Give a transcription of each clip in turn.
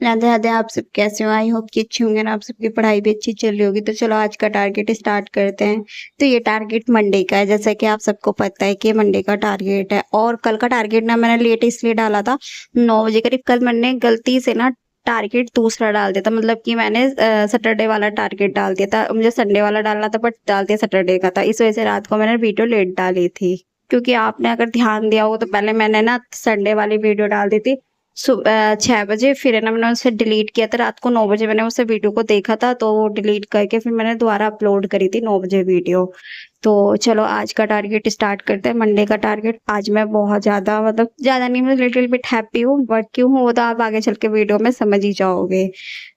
राधे राधे। आप सब कैसे हो? आई होप कि अच्छे होंगे ना। आप सबकी पढ़ाई भी अच्छी चल रही होगी। तो चलो आज का टारगेट स्टार्ट करते हैं। तो ये टारगेट मंडे का है, जैसा कि आप सबको पता है कि मंडे का टारगेट है। और कल का टारगेट ना मैंने लेट इसलिए डाला था 9 बजे करीब। कल मैंने गलती से ना टारगेट दूसरा डाल दिया था, मतलब कि मैंने सैटरडे वाला टारगेट डाल दिया था। मुझे संडे वाला डालना था बट डाल दिया सैटरडे का था। इस वजह से रात को मैंने वीडियो लेट डाली थी। क्योंकि आपने अगर ध्यान दिया हो तो पहले मैंने ना संडे वाली वीडियो डाल दी थी 6 बजे। फिर है ना मैंने उसे डिलीट किया था। रात को 9 बजे मैंने उसे वीडियो को देखा था, तो वो डिलीट करके फिर मैंने दोबारा अपलोड करी थी 9 बजे वीडियो। तो चलो आज का टारगेट स्टार्ट करते हैं। मंडे का टारगेट आज मैं बहुत ज्यादा, मतलब ज्यादा नहीं, मैं लिटिल बिट हैप्पी हूँ। बट क्यों हूँ वो तो आप आगे चल के वीडियो में समझ ही जाओगे।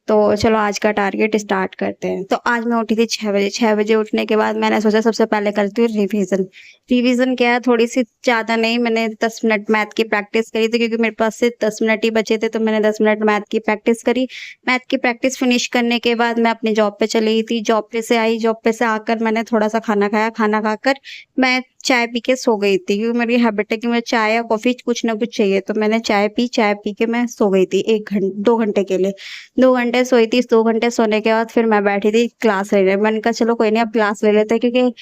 तो चलो आज का टारगेट स्टार्ट करते हैं। तो आज मैं उठी थी 6 बजे। 6 बजे उठने के बाद मैंने सोचा सबसे पहले करती हूँ रिवीजन। रिवीजन क्या है, थोड़ी सी ज्यादा नहीं, मैंने 10 मिनट मैथ की प्रैक्टिस करी थी क्योंकि मेरे पास से 10 मिनट ही बचे थे। तो मैंने 10 मिनट मैथ की प्रैक्टिस करी। मैथ की प्रैक्टिस फिनिश करने के बाद मैं अपनी जॉब पे चली गई थी। जॉब पे से आई, जॉब पे से आकर मैंने थोड़ा सा खाना खाया। खाना खाकर मैं चाय पी के सो गई थी क्योंकि मेरी हैबिट है कि मुझे चाय या कॉफी कुछ ना कुछ चाहिए। तो मैंने चाय पी, चाय पी के मैं सो गई थी 1 घंटे 2 घंटे के लिए। 2 घंटे सोई थी। 2 घंटे सोने के बाद फिर मैं बैठी थी क्लास लेने। मैंने कहा चलो कोई नहीं, अब क्लास ले लेते हैं क्योंकि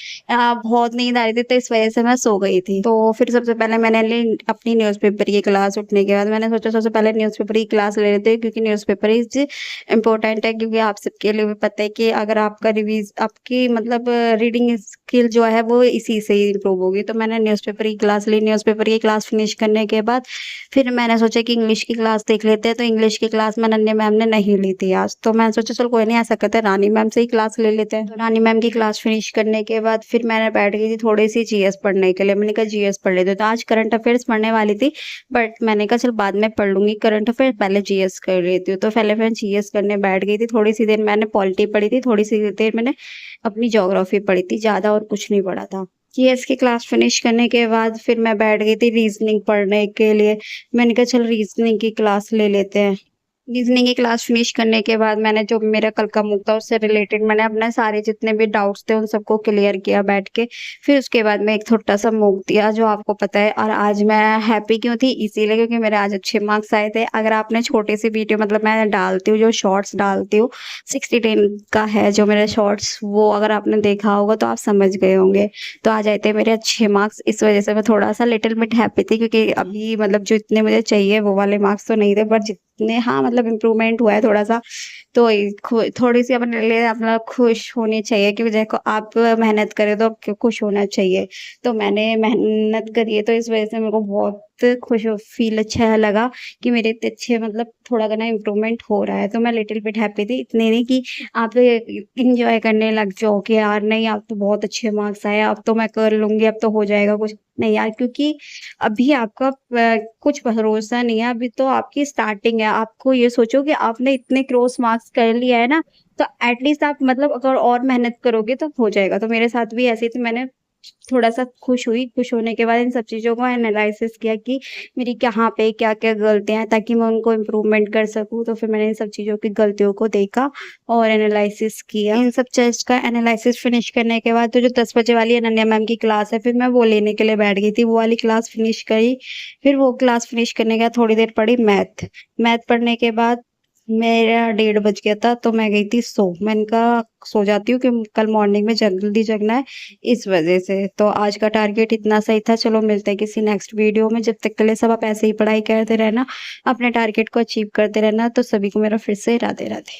बहुत नींद आ रही थी, तो इस वजह से मैं सो गई थी। तो फिर सबसे पहले मैंने ली अपनी न्यूज़पेपर की क्लास। उठने के बाद मैंने सोचा सबसे पहले न्यूज़पेपर की क्लास ले लेते हैं क्योंकि न्यूज़पेपर इज इम्पोर्टेंट है। क्योंकि आप सबके लिए भी पता है कि अगर आपका रिवीज आपकी मतलब रीडिंग स्किल जो है वो इसी से ही इम्प्रूव होगी। तो मैंने न्यूज़पेपर की क्लास ली। न्यूज़पेपर की क्लास फिनिश करने के बाद फिर मैंने सोचा कि इंग्लिश की क्लास देख लेते हैं। तो इंग्लिश की क्लास में नन्हे मैम ने नहीं ली थी आज। तो मैंने सोचा चल कोई नहीं, ऐसा करते हैं रानी मैम से ही क्लास ले लेते हैं। तो रानी मैम की क्लास फिनिश करने के बाद फिर मैंने बैठ गई थी थोड़ी सी जीएस पढ़ने के लिए। मैंने कहा जीएस पढ़ लेते हैं। तो आज करंट अफेयर्स पढ़ने वाली थी बट मैंने कहा चल बाद में पढ़ लूंगी करंट अफेयर, पहले जीएस कर लेती हूँ। तो पहले मैं जीएस करने बैठ गई थी। थोड़ी सी देर मैंने पॉलिटी पढ़ी थी, थोड़ी सी देर मैंने अपनी ज्योग्राफी पढ़ी थी, ज्यादा और कुछ नहीं पढ़ा था। जीएस की क्लास फिनिश करने के बाद फिर मैं बैठ गई थी रीजनिंग पढ़ने के लिए। मैंने कहा चल रीजनिंग की क्लास ले लेते हैं। रीजनिंग की क्लास फिनिश करने के बाद मैंने जो मेरा कल का मूक था उससे रिलेटेड मैंने अपने सारे जितने भी डाउट्स थे उन सबको क्लियर किया बैठ के। फिर उसके बाद मैं एक छोटा सा मूक दिया जो आपको पता है। और आज मैं हैप्पी क्यों थी, इसीलिए क्योंकि मेरे आज अच्छे मार्क्स आए थे। अगर आपने छोटी सी वीडियो, मतलब मैं डालती हूँ जो शॉर्ट्स डालती हूँ 60-10 का है जो मेरे शॉर्ट्स, वो अगर आपने देखा होगा तो आप समझ गए होंगे। तो आ जाते मेरे अच्छे मार्क्स। इस वजह से मैं थोड़ा सा लिटिल बिट हैप्पी थी क्योंकि अभी मतलब जो इतने मुझे चाहिए वो वाले मार्क्स तो नहीं थे, पर जितने हाँ मतलब इम्प्रूवमेंट हुआ है थोड़ा सा। तो थोड़ी सी अपने लिए अपना खुश होनी चाहिए क्योंकि देखो आप मेहनत करें तो आपको खुश होना चाहिए। तो मैंने मेहनत करी है तो इस वजह से मेरे को बहुत खुश फील अच्छा लगा कि मेरे इतने अच्छे मतलब थोड़ा ना इम्प्रूवमेंट हो रहा है। तो मैं लिटिल बिट हैप्पी थी। इतने नहीं कि आप इंजॉय करने लग जाओ कि यार नहीं आप तो बहुत अच्छे मार्क्स आए, अब तो मैं कर लूंगी, अब तो हो जाएगा कुछ नहीं यार। क्योंकि अभी आपका कुछ भरोसा नहीं है, अभी तो आपकी स्टार्टिंग है। आपको ये सोचो कि आपने इतने क्रॉस मार्क्स कर लिया है ना, तो एटलीस्ट आप मतलब अगर और मेहनत करोगे तो हो जाएगा। तो मेरे साथ भी ऐसे ही थी। मैंने थोड़ा-सा खुश हुई। खुश होने के बाद इन सब चीज़ों को एनालाइसिस किया कि मेरी कहाँ पे क्या-क्या गलतियाँ हैं ताकि मैं उनको इम्प्रूवमेंट कर सकूँ। तो फिर मैंने इन सब चीज़ों की गलतियों को देखा और एनालाइसिस किया। इन सब चीज़ का एनालाइसिस फिनिश करने के बाद तो जो 10 बजे वाली अनन्या मैम की क्लास है, फिर मैं वो लेने के लिए बैठ गई थी। वो वाली क्लास फिनिश करी। फिर वो क्लास फिनिश करने के बाद थोड़ी देर पढ़ी मैथ। मैथ पढ़ने के बाद मेरा 1:30 बज गया था तो मैं गई थी सो। मैंने कहा सो जाती हूँ कि कल मॉर्निंग में जल्दी जगना है, इस वजह से। तो आज का टारगेट इतना सही था। चलो मिलते हैं किसी नेक्स्ट वीडियो में। जब तक के लिए सब आप ऐसे ही पढ़ाई करते रहना, अपने टारगेट को अचीव करते रहना। तो सभी को मेरा फिर से राधे राधे।